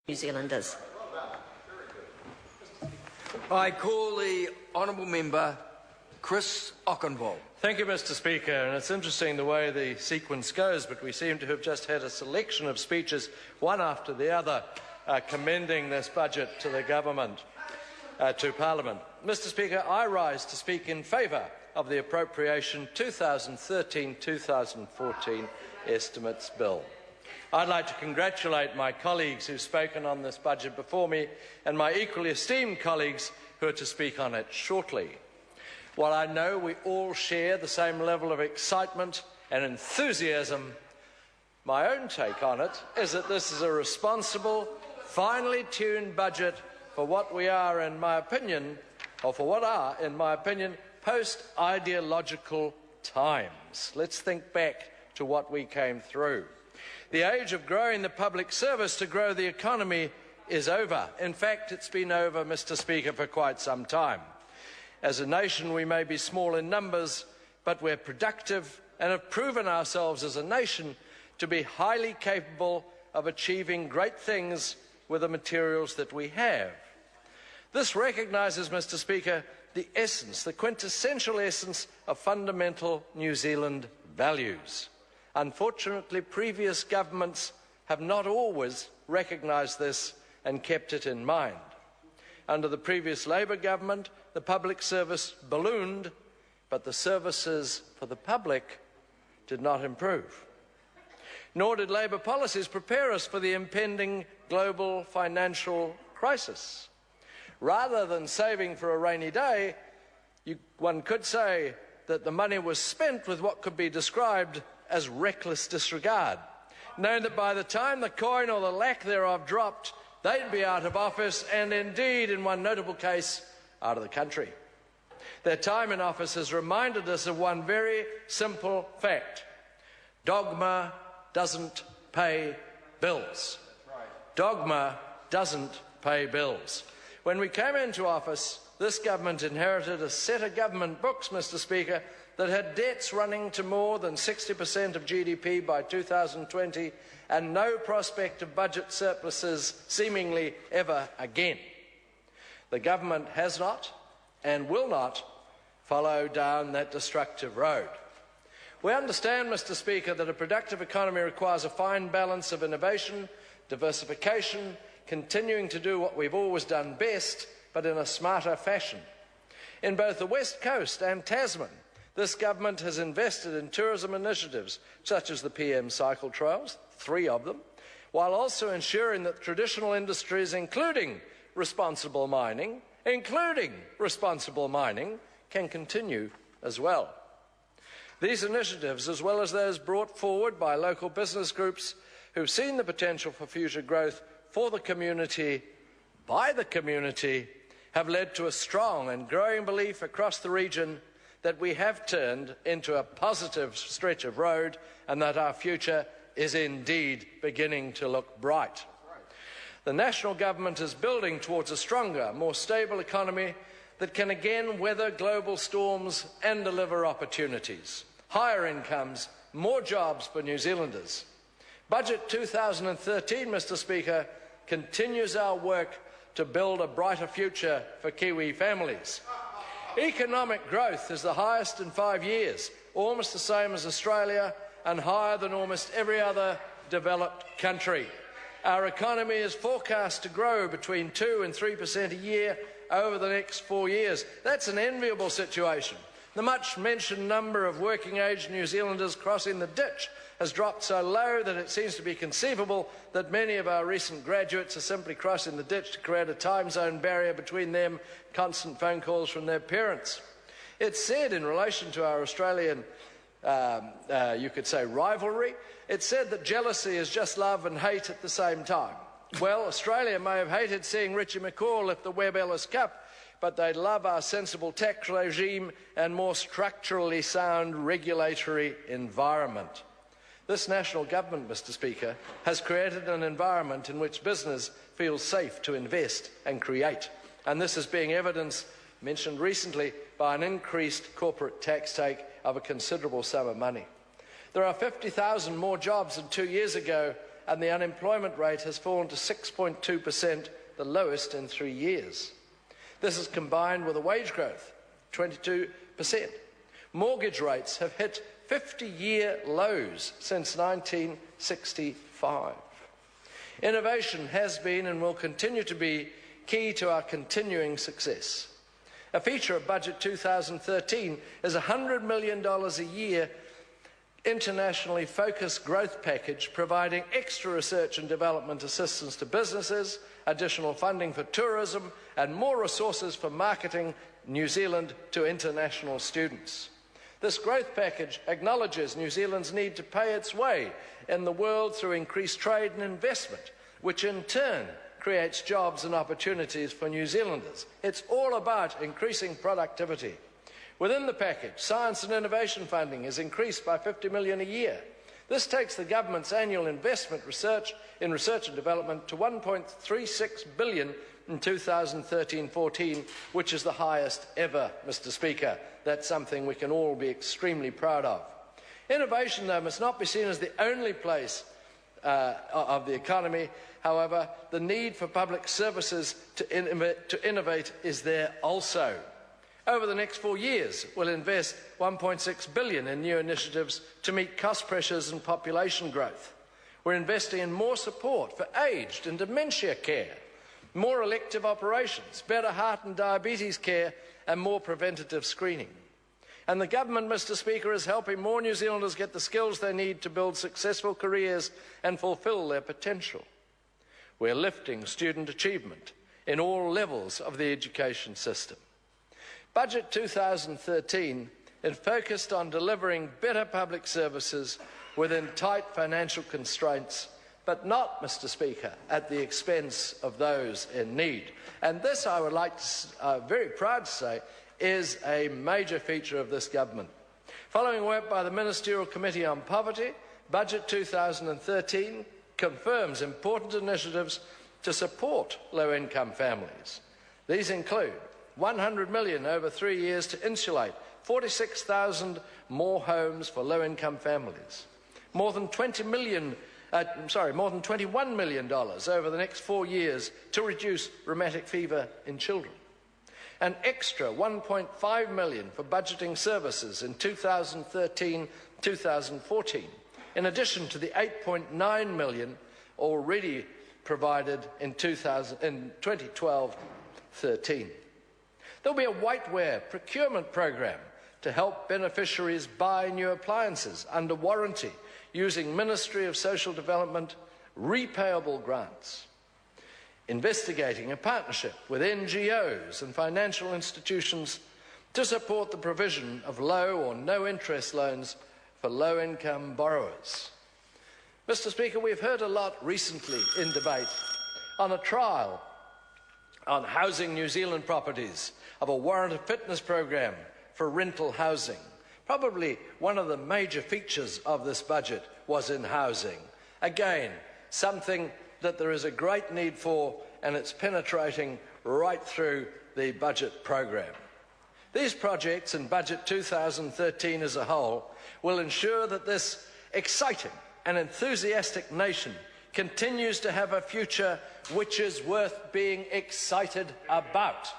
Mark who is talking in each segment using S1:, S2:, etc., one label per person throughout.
S1: New Zealanders.
S2: I call the honourable member Chris Ockenvold.
S3: Thank you, Mr. Speaker. And it's interesting the way the sequence goes, but we seem to have just had a selection of speeches, one after the other, commending this budget to the government, to Parliament. Mr. Speaker, I rise to speak in favour of the Appropriation 2013-2014 Estimates Bill. I'd like to congratulate my colleagues who've spoken on this budget before me and my equally esteemed colleagues who are to speak on it shortly. While I know we all share the same level of excitement and enthusiasm, my own take on it is that this is a responsible, finely tuned budget for what we are, in my opinion, or for what are, in my opinion, post-ideological times. Let's think back to what we came through. The age of growing the public service to grow the economy is over. In fact, it's been over, Mr. Speaker, for quite some time. As a nation, we may be small in numbers, but we're productive and have proven ourselves as a nation to be highly capable of achieving great things with the materials that we have. This recognises, Mr. Speaker, the essence, the quintessential essence of fundamental New Zealand values. Unfortunately, previous governments have not always recognised this and kept it in mind. Under the previous Labour government, the public service ballooned, but the services for the public did not improve. Nor did Labour policies prepare us for the impending global financial crisis. Rather than saving for a rainy day, one could say that the money was spent with what could be described as reckless disregard, knowing that by the time the coin or the lack thereof dropped, they'd be out of office and indeed, in one notable case, out of the country. Their time in office has reminded us of one very simple fact. Dogma doesn't pay bills. Dogma doesn't pay bills. When we came into office, this government inherited a set of government books, Mr. Speaker, that had debts running to more than 60% of GDP by 2020 and no prospect of budget surpluses seemingly ever again. The government has not and will not follow down that destructive road. We understand, Mr. Speaker, that a productive economy requires a fine balance of innovation, diversification, continuing to do what we've always done best, but in a smarter fashion. In both the West Coast and Tasman, this government has invested in tourism initiatives such as the PM cycle trails, 3 of them, while also ensuring that traditional industries, including responsible mining, can continue as well. These initiatives, as well as those brought forward by local business groups who've seen the potential for future growth for the community, by the community, have led to a strong and growing belief across the region that we have turned into a positive stretch of road and that our future is indeed beginning to look bright. The national government is building towards a stronger, more stable economy that can again weather global storms and deliver opportunities, higher incomes, more jobs for New Zealanders. Budget 2013, Mr. Speaker, continues our work to build a brighter future for Kiwi families. Economic growth is the highest in 5 years, almost the same as Australia and higher than almost every other developed country. Our economy is forecast to grow between 2 and 3% a year over the next 4 years. That's an enviable situation. The much-mentioned number of working-age New Zealanders crossing the ditch has dropped so low that it seems to be conceivable that many of our recent graduates are simply crossing the ditch to create a time zone barrier between them, constant phone calls from their parents. It's said in relation to our Australian, you could say, rivalry, it's said that jealousy is just love and hate at the same time. Well, Australia may have hated seeing Richie McCaw lift the Webb Ellis Cup, but they love our sensible tax regime and more structurally sound regulatory environment. This national government, Mr. Speaker, has created an environment in which business feels safe to invest and create, and this is being evidenced, mentioned recently, by an increased corporate tax take of a considerable sum of money. There are 50,000 more jobs than 2 years ago, and the unemployment rate has fallen to 6.2%, the lowest in 3 years. This is combined with a wage growth, 22%. Mortgage rates have hit 50-year lows since 1965. Innovation has been and will continue to be key to our continuing success. A feature of Budget 2013 is a $100 million a year internationally focused growth package providing extra research and development assistance to businesses, additional funding for tourism, and more resources for marketing New Zealand to international students. This growth package acknowledges New Zealand's need to pay its way in the world through increased trade and investment, which in turn creates jobs and opportunities for New Zealanders. It's all about increasing productivity. Within the package, science and innovation funding is increased by $50 million a year. This takes the government's annual investment in research and development to $1.36 billion in 2013-14, which is the highest ever, Mr. Speaker. That's something we can all be extremely proud of. Innovation, though, must not be seen as the only place of the economy. However, the need for public services to innovate is there also. Over the next 4 years, we'll invest $1.6 billion in new initiatives to meet cost pressures and population growth. We're investing in more support for aged and dementia care, more elective operations, better heart and diabetes care, and more preventative screening. And the government, Mr. Speaker, is helping more New Zealanders get the skills they need to build successful careers and fulfil their potential. We're lifting student achievement in all levels of the education system. Budget 2013 is focused on delivering better public services within tight financial constraints, but not, Mr. Speaker, at the expense of those in need. And this, I would like to, very proud to say, is a major feature of this government. Following work by the Ministerial Committee on Poverty, Budget 2013 confirms important initiatives to support low-income families. These include $100 million over 3 years to insulate 46,000 more homes for low-income families, more than $21 million over the next 4 years to reduce rheumatic fever in children, an extra $1.5 million for budgeting services in 2013-2014, in addition to the $8.9 million already provided in 2012-13. There'll be a whiteware procurement program to help beneficiaries buy new appliances under warranty using Ministry of Social Development repayable grants. Investigating a partnership with NGOs and financial institutions to support the provision of low or no interest loans for low-income borrowers. Mr. Speaker, we've heard a lot recently in debate on a trial on housing New Zealand properties of a warranted fitness program for rental housing. Probably one of the major features of this budget was in housing. Again, something that there is a great need for, and it's penetrating right through the budget program. These projects in Budget 2013 as a whole will ensure that this exciting and enthusiastic nation continues to have a future which is worth being excited about,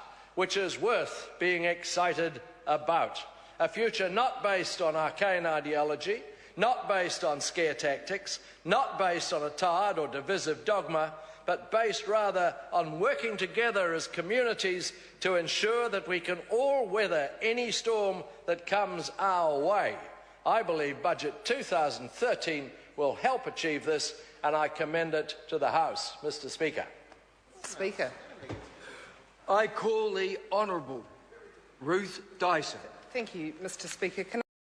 S3: A future not based on arcane ideology, not based on scare tactics, not based on a tired or divisive dogma, but based rather on working together as communities to ensure that we can all weather any storm that comes our way. I believe Budget 2013 will help achieve this, and I commend it to the House. Mr. Speaker.
S1: Speaker.
S2: I call the Honourable Ruth Dyson.
S1: Thank you, Mr. Speaker.